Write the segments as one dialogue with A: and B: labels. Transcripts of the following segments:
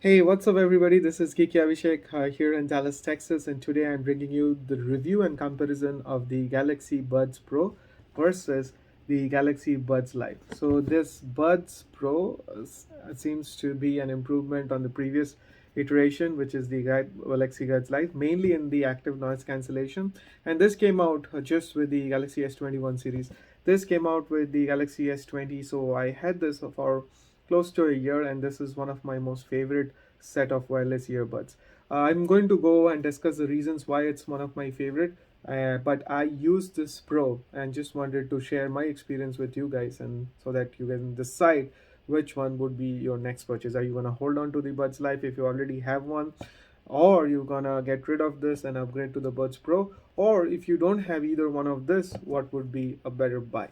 A: Hey, what's up, everybody? This is GeekyAviseq here in Dallas, Texas, and today I'm bringing you the review and comparison of the Galaxy Buds Pro versus the Galaxy Buds Live. So, this Buds Pro seems to be an improvement on the previous iteration, which is the Galaxy Buds Live, mainly in the active noise cancellation. And this came out just with the Galaxy S21 series. This came out with the Galaxy S20, so I had this for close to a year, and this is one of my most favorite set of wireless earbuds. I'm going to go and discuss the reasons why it's one of my favorite, but I used this Pro and just wanted to share my experience with you guys, and so that you can decide which one would be your next purchase. Are you gonna hold on to the Buds Life if you already have one, or you gonna get rid of this and upgrade to the Buds Pro, or if you don't have either one of this, what would be a better buy?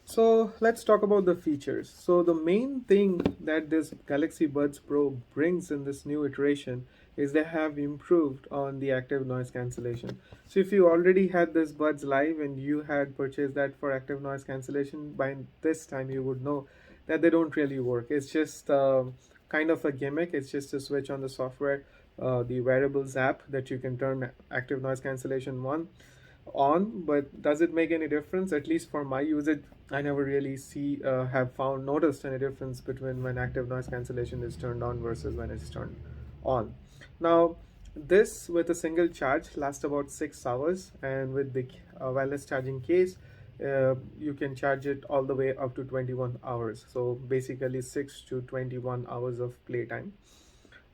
A: So let's talk about the features. So the main thing that this Galaxy Buds Pro brings in this new iteration is they have improved on the active noise cancellation. So if you already had this Buds Live and you had purchased that for active noise cancellation, by this time you would know that they don't really work. It's just kind of a gimmick. It's just a switch on the software, the wearables app that you can turn active noise cancellation on. But does it make any difference? At least for my usage, I never really have found noticed any difference between when active noise cancellation is turned on versus when it's turned on. Now, this with a single charge lasts about 6 hours, and with the wireless charging case, you can charge it all the way up to 21 hours. So basically 6 to 21 hours of playtime.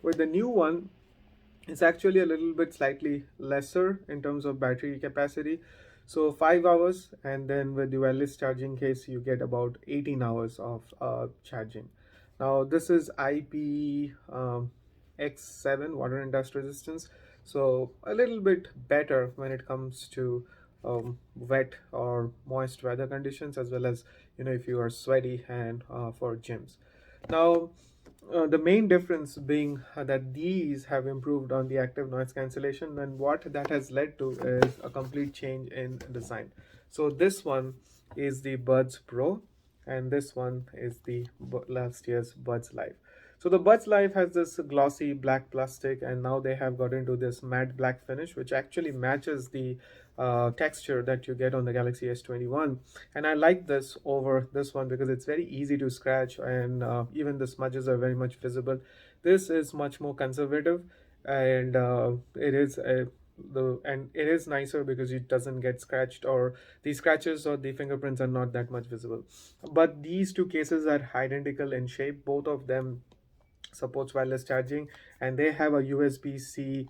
A: With the new one, it's actually a little bit slightly lesser in terms of battery capacity. So 5 hours, and then with the wireless charging case, you get about 18 hours of charging. Now this is IP X7 water and dust resistance, so a little bit better when it comes to wet or moist weather conditions, as well as if you are sweaty and for gyms. Now, the main difference being that these have improved on the active noise cancellation, and what that has led to is a complete change in design. So this one is the Buds Pro, and this one is the last year's Buds Live. So the Buds Live has this glossy black plastic, and now they have got into this matte black finish, which actually matches the texture that you get on the Galaxy S21. And I like this over this one because it's very easy to scratch, and even the smudges are very much visible. This is much more conservative, and it is nicer because it doesn't get scratched, or the scratches or the fingerprints are not that much visible. But these two cases are identical in shape. Both of them supports wireless charging, and they have a USB-C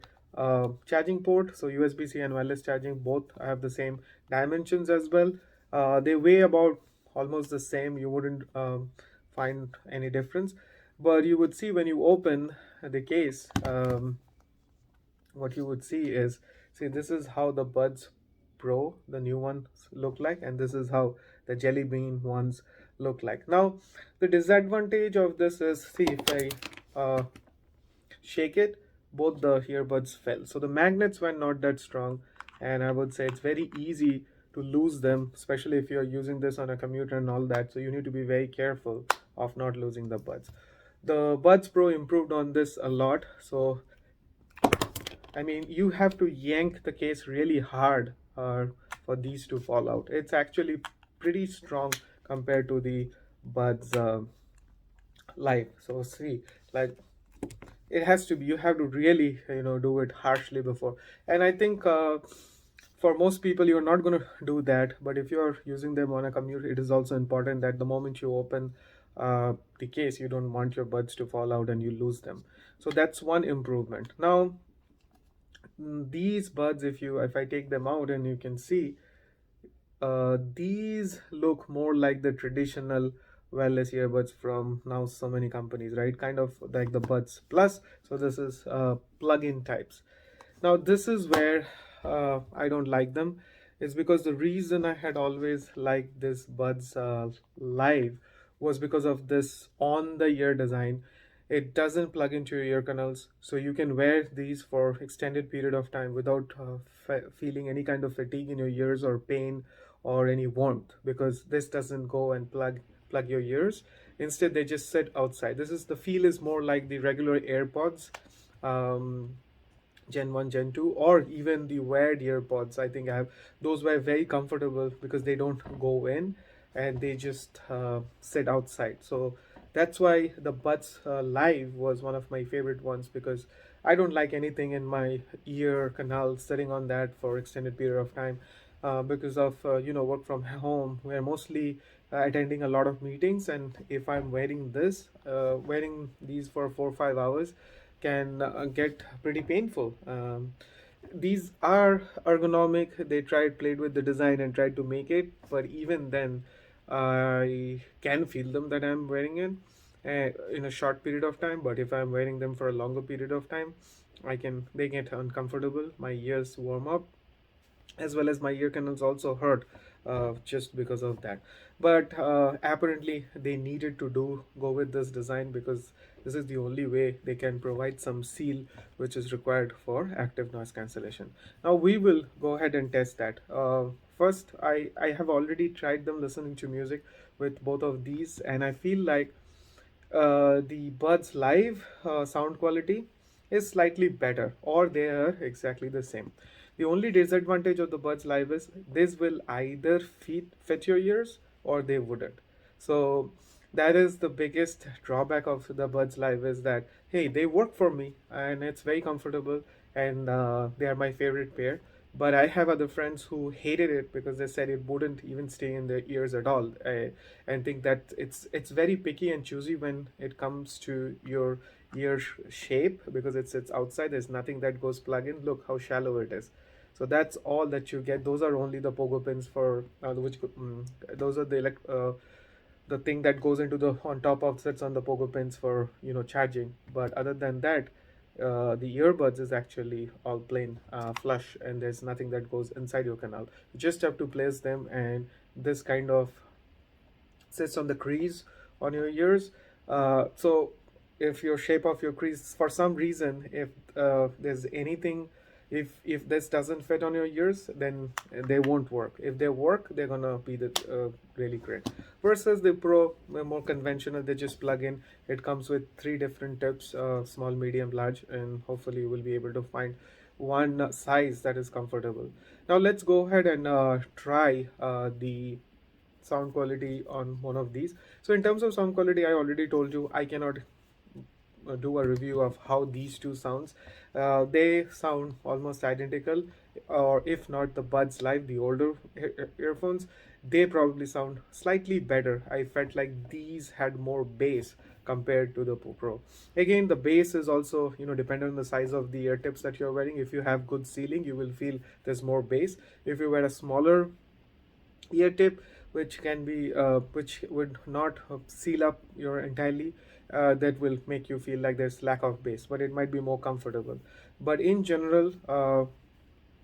A: charging port. So USB-C and wireless charging both have the same dimensions as well. They weigh about almost the same. You wouldn't find any difference, but you would see when you open the case, what you would see, this is how the Buds Pro, the new ones, look like, and this is how the Jelly Bean ones look like. Now, the disadvantage of this is, see, if I shake it, both the earbuds fell. So the magnets were not that strong, and I would say it's very easy to lose them, especially if you're using this on a commuter and all that. So you need to be very careful of not losing the buds. The Buds Pro improved on this a lot. So I mean, you have to yank the case really hard for these to fall out. It's actually pretty strong compared to the Buds Live. So see, like, it has to be, you have to really do it harshly before. And I think for most people you're not going to do that, but if you're using them on a commute, it is also important that the moment you open the case, you don't want your buds to fall out and you lose them. So that's one improvement. Now, these buds, if I take them out, and you can see these look more like the traditional wireless earbuds from now so many companies, right? Kind of like the Buds Plus. So this is plug-in types. Now this is where I don't like them, is because the reason I had always liked this Buds Live was because of this on the ear design. It doesn't plug into your ear canals, so you can wear these for extended period of time without feeling any kind of fatigue in your ears or pain or any warmth, because this doesn't go and plug plug your ears. Instead, they just sit outside. The feel is more like the regular AirPods, um, Gen 1, Gen 2, or even the wired earpods. I think I have those were very comfortable because they don't go in and they just sit outside. So that's why the Buds Live was one of my favorite ones, because I don't like anything in my ear canal sitting on that for extended period of time, because of work from home. We're mostly attending a lot of meetings, and if I'm wearing these for 4 or 5 hours can get pretty painful. These are ergonomic. They played with the design and tried to make it, but even then, I can feel them that I'm wearing it in a short period of time. But if I'm wearing them for a longer period of time, they get uncomfortable. My ears warm up, as well as my ear canals also hurt just because of that. But apparently they needed to go with this design, because this is the only way they can provide some seal which is required for active noise cancellation. Now we will go ahead and test that. First, I have already tried them listening to music with both of these, and I feel like the Buds Live sound quality is slightly better, or they are exactly the same. The only disadvantage of the Buds Live is this will either fit your ears or they wouldn't. So that is the biggest drawback of the Buds Live, is that hey, they work for me and it's very comfortable, and they are my favorite pair. But I have other friends who hated it because they said it wouldn't even stay in their ears at all. And think that it's very picky and choosy when it comes to your shape, because it's outside. There's nothing that goes plug in. Look how shallow it is. So that's all that you get. Those are only the pogo pins for those are the thing that goes into the on top of sits on the pogo pins for charging. But other than that, the earbuds is actually all plain flush, and there's nothing that goes inside your canal. You just have to place them, and this kind of sits on the crease on your ears. So if your shape of your crease, for some reason, if there's anything, if this doesn't fit on your ears, then they won't work. If they work, they're gonna be really great. Versus the Pro, more conventional, they just plug in. It comes with 3 different tips: small, medium, large, and hopefully you will be able to find one size that is comfortable. Now let's go ahead and try the sound quality on one of these. So in terms of sound quality, I already told you I cannot do a review of how these two sounds. They sound almost identical, or if not the Buds Live, the older earphones, they probably sound slightly better. I felt like these had more bass compared to the Pro. Again, the bass is also dependent on the size of the ear tips that you're wearing. If you have good sealing, you will feel there's more bass. If you wear a smaller ear tip, which would not seal up your entirely, that will make you feel like there's lack of bass, but it might be more comfortable. But in general,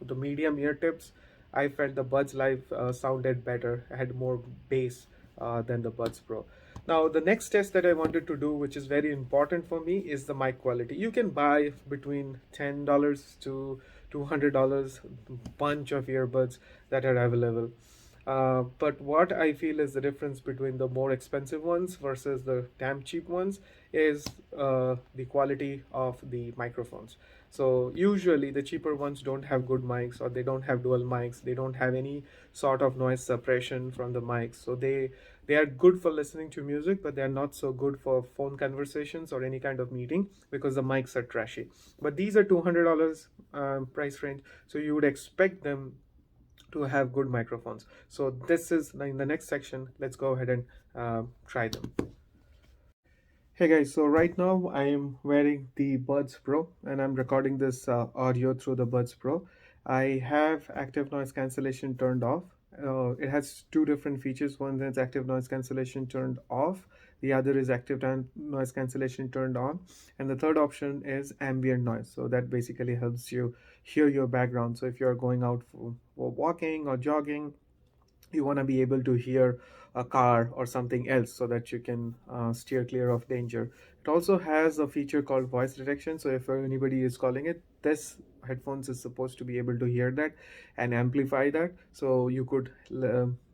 A: the medium ear tips, I felt the Buds Live sounded better, had more bass than the Buds Pro. Now the next test that I wanted to do, which is very important for me, is the mic quality. You can buy between $10 to $200 bunch of earbuds that are available. But what I feel is the difference between the more expensive ones versus the damn cheap ones is the quality of the microphones. So usually the cheaper ones don't have good mics, or they don't have dual mics. They don't have any sort of noise suppression from the mics. So they are good for listening to music, but they are not so good for phone conversations or any kind of meeting, because the mics are trashy. But these are $200 price range, so you would expect them to have good microphones. So this is in the next section. Let's go ahead and try them. Hey guys, so right now I am wearing the Buds Pro, and I'm recording this audio through the Buds Pro. I have active noise cancellation turned off. It has 2 different features. One is active noise cancellation turned off. The other is active noise cancellation turned on. And the third option is ambient noise. So that basically helps you hear your background. So if you're going out for walking or jogging, you want to be able to hear a car or something else, so that you can steer clear of danger. It also has a feature called voice detection. So if anybody is calling it, this headphones is supposed to be able to hear that and amplify that. So you could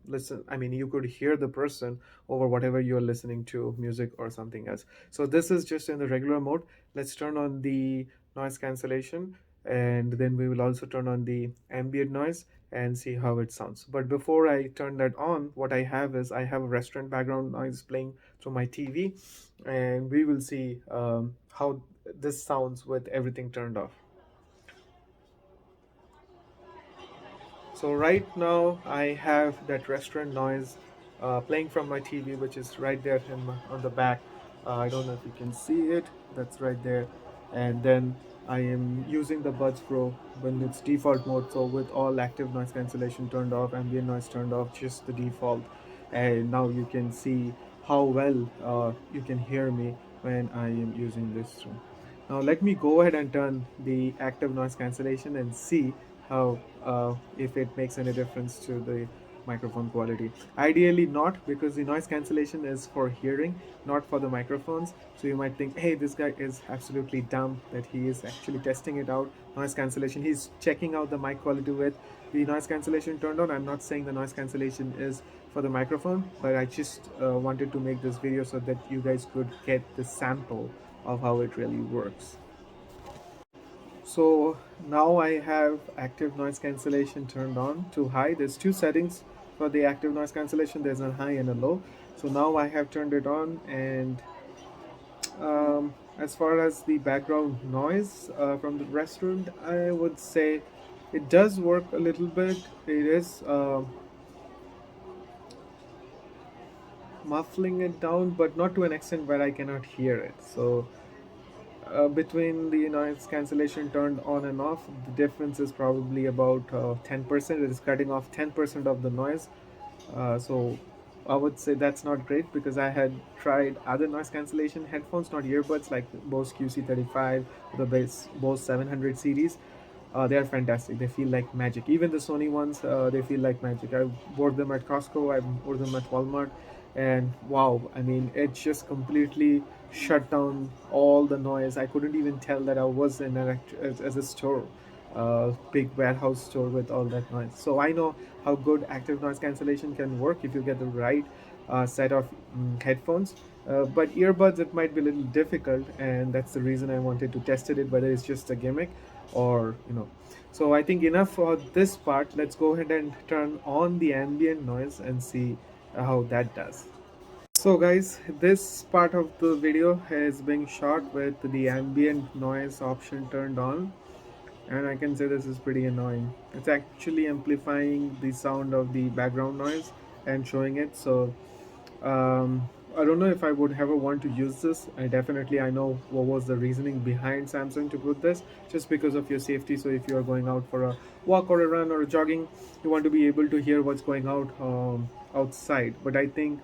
A: listen, I mean, you could hear the person over whatever you're listening to, music or something else. So this is just in the regular mode. Let's turn on the noise cancellation, and then we will also turn on the ambient noise and see how it sounds. But before I turn that on, what I have is I have a restaurant background noise playing through my TV, and we will see how this sounds with everything turned off. So right now I have that restaurant noise playing from my TV, which is right there on the back. I don't know if you can see it. That's right there. And then I am using the Buds Pro when it's default mode. So with all active noise cancellation turned off, ambient noise turned off, just the default. And now you can see how well you can hear me when I am using this room. Now let me go ahead and turn the active noise cancellation and see how if it makes any difference to the microphone quality. Ideally not, because the noise cancellation is for hearing, not for the microphones. So you might think, hey, this guy is absolutely dumb that he is actually testing it out. Noise cancellation, he's checking out the mic quality with the noise cancellation turned on. I'm not saying the noise cancellation is for the microphone, but I just wanted to make this video so that you guys could get the sample of how it really works. So now I have active noise cancellation turned on to high. There's two settings for the active noise cancellation. There's a high and a low. So now I have turned it on, and as far as the background noise from the restaurant, I would say it does work a little bit. It is muffling it down, but not to an extent where I cannot hear it. So between the noise cancellation turned on and off, the difference is probably about 10%. It is cutting off 10% of the noise. So I would say that's not great, because I had tried other noise cancellation headphones, not earbuds, like Bose QC35, the Bose 700 series. They are fantastic. They feel like magic. Even the Sony ones, they feel like magic. I bought them at Costco. I bought them at Walmart, and wow! I mean, it just completely shut down all the noise. I couldn't even tell that I was in as a store, big warehouse store with all that noise. So I know how good active noise cancellation can work if you get the right set of headphones. But earbuds, it might be a little difficult, and that's the reason I wanted to test it, whether it's just a gimmick or So I think enough for this part. Let's go ahead and turn on the ambient noise and see how that does. So guys, this part of the video is being shot with the ambient noise option turned on, and I can say this is pretty annoying. It's actually amplifying the sound of the background noise and showing it. So I don't know if I would ever want to use this. I know what was the reasoning behind Samsung to put this, just because of your safety. So if you are going out for a walk or a run or a jogging, you want to be able to hear what's going out outside. But I think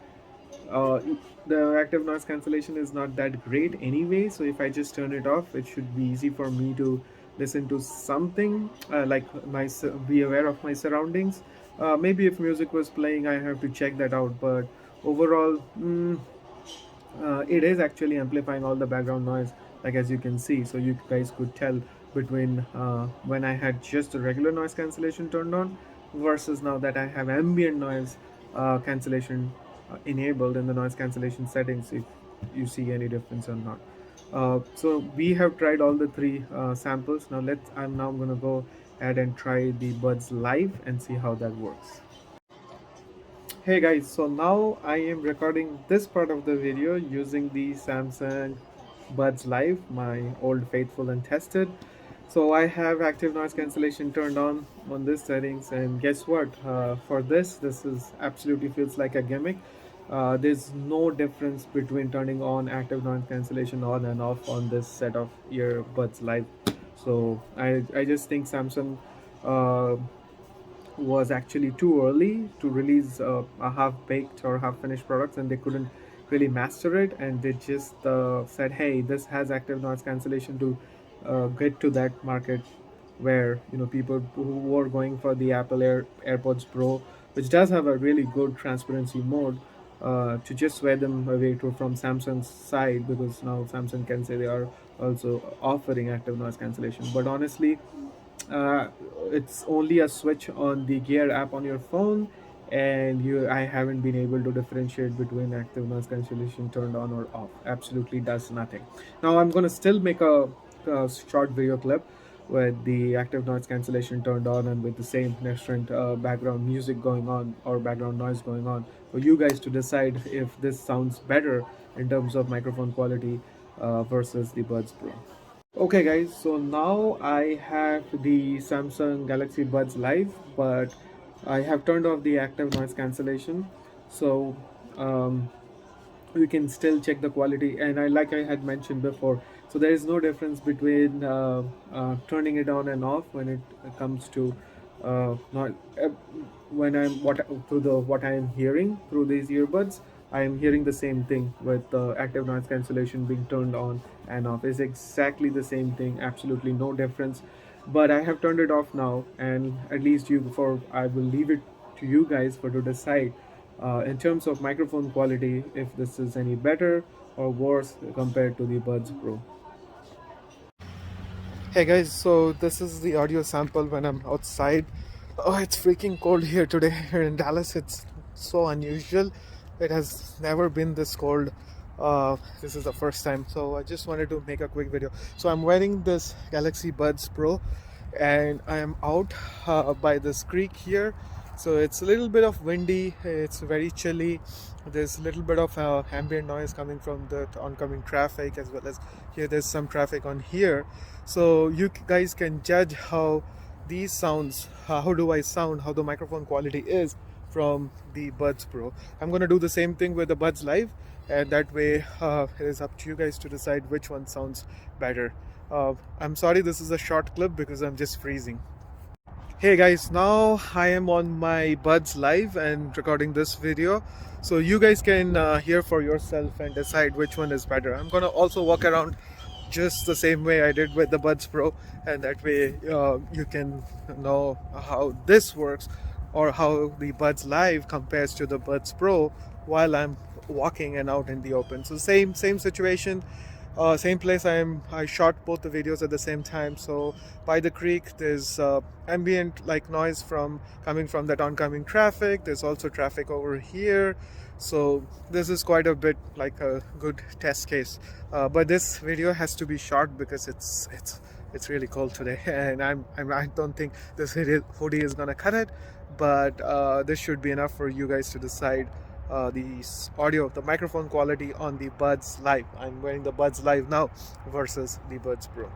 A: uh, the active noise cancellation is not that great anyway. So if I just turn it off, it should be easy for me to listen to something, like be aware of my surroundings. Maybe if music was playing, I have to check that out. But overall, it is actually amplifying all the background noise, like as you can see. So you guys could tell between when I had just a regular noise cancellation turned on versus now that I have ambient noise cancellation enabled in the noise cancellation settings, if you see any difference or not. So we have tried all the three samples. I'm now going to go ahead and try the Buds live and see how that works. Hey guys, so now I am recording this part of the video using the Samsung Buds Live, my old faithful and tested. So I have active noise cancellation turned on this settings, and guess what? For this is absolutely feels like a gimmick. There's no difference between turning on active noise cancellation on and off on this set of earbuds live. So I just think Samsung uh, was actually too early to release a half-baked or half-finished products, and they couldn't really master it, and they just said, hey, this has active noise cancellation to get to that market where people who were going for the AirPods Pro, which does have a really good transparency mode, to just sway them away from Samsung's side, because now Samsung can say they are also offering active noise cancellation. But honestly, uh, it's only a switch on the Gear app on your phone, and I haven't been able to differentiate between active noise cancellation turned on or off. Absolutely does nothing. Now I'm gonna still make a short video clip with the active noise cancellation turned on and with the same different background music going on or background noise going on for you guys to decide if this sounds better in terms of microphone quality versus the Buds Pro. Okay guys, so now I have the Samsung Galaxy Buds Live, but I have turned off the active noise cancellation, so um, we can still check the quality. And like I had mentioned before, so there is no difference between turning it on and off when it comes to not when I'm what I am hearing through these earbuds. I am hearing the same thing with active noise cancellation being turned on and off. Is exactly the same thing, absolutely no difference. But I have turned it off now, and at least I will leave it to you guys for to decide in terms of microphone quality if this is any better or worse compared to the Buds Pro. Hey guys, so this is the audio sample when I'm outside. Oh, it's freaking cold here today. Here in Dallas, it's so unusual. It has never been this cold. This is the first time, so I just wanted to make a quick video. So I'm wearing this Galaxy Buds Pro, and I am out by this creek here. So it's a little bit of windy, it's very chilly. There's a little bit of ambient noise coming from the oncoming traffic, as well as here there's some traffic on here. So you guys can judge how these sounds, how do I sound, how the microphone quality is from the Buds Pro. I'm going to do the same thing with the Buds Live, and that way it is up to you guys to decide which one sounds better. I'm sorry this is a short clip because I'm just freezing. Hey guys, now I am on my Buds Live and recording this video, so you guys can hear for yourself and decide which one is better. I'm gonna also walk around just the same way I did with the Buds Pro, and that way you can know how this works or how the Buds Live compares to the Buds Pro while I'm walking and out in the open. So same situation. Same place. I shot both the videos at the same time. So by the creek there's ambient like noise coming from that oncoming traffic. There's also traffic over here, so this is quite a bit like a good test case. But this video has to be short because it's really cold today, and I don't think this hoodie is gonna cut it, but this should be enough for you guys to decide the microphone quality on the Buds Live. I'm wearing the Buds Live now versus the Buds Pro.